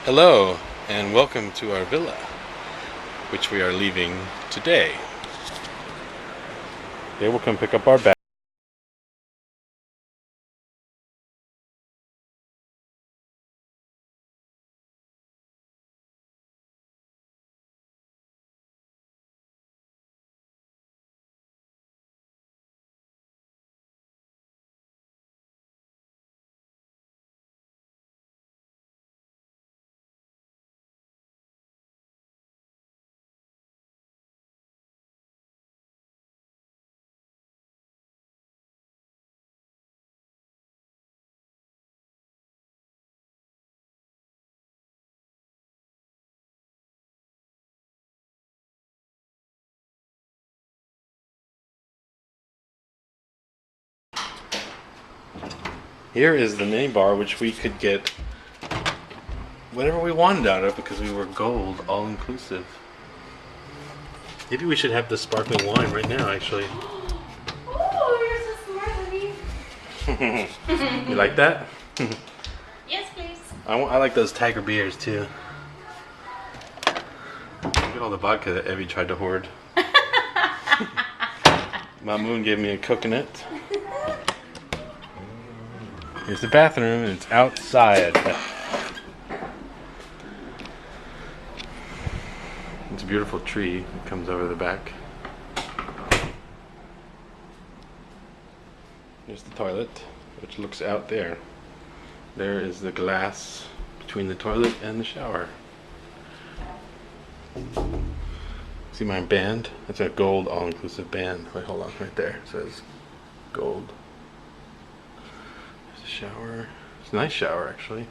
Hello and welcome to our villa, which we are leaving today. They will come pick up our bag. Here is the mini bar, which we could get whatever we wanted out of because we were gold all inclusive. Maybe we should have the sparkling wine right now, actually. Oh, you're so smart, honey. You like that? Yes, please. I like those Tiger beers too. Look at all the vodka that Evie tried to hoard. Mamoon gave me a coconut. Here's the bathroom, and it's outside. It's a beautiful tree that comes over the back. There's the toilet, which looks out there. There is the glass between the toilet and the shower. See my band? It's a gold all-inclusive band. Wait, hold on, right there. It says gold. There's a shower. It's a nice shower, actually.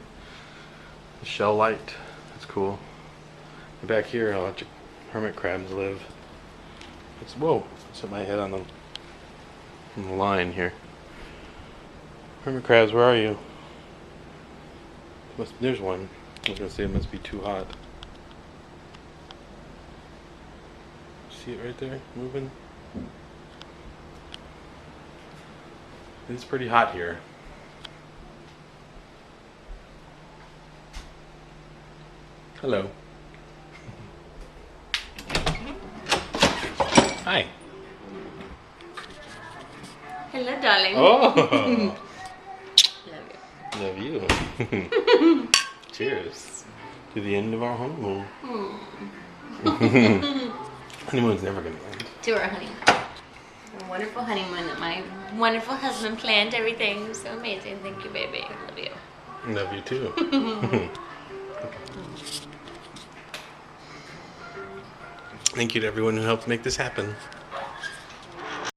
The shell light. That's cool. And back here, I'll let hermit crabs live. Whoa! I set my head on the line here. Hermit crabs, where are you? There's one. I was gonna say it must be too hot. See it right there, moving? It's pretty hot here. Hello. Hi. Hello, darling. Oh! Love you. Love you. Cheers to the end of our honeymoon. Honeymoon's never gonna end. To our honeymoon. A wonderful honeymoon that my wonderful husband planned. Everything was so amazing. Thank you, baby. Love you. Love you too. Thank you to everyone who helped make this happen.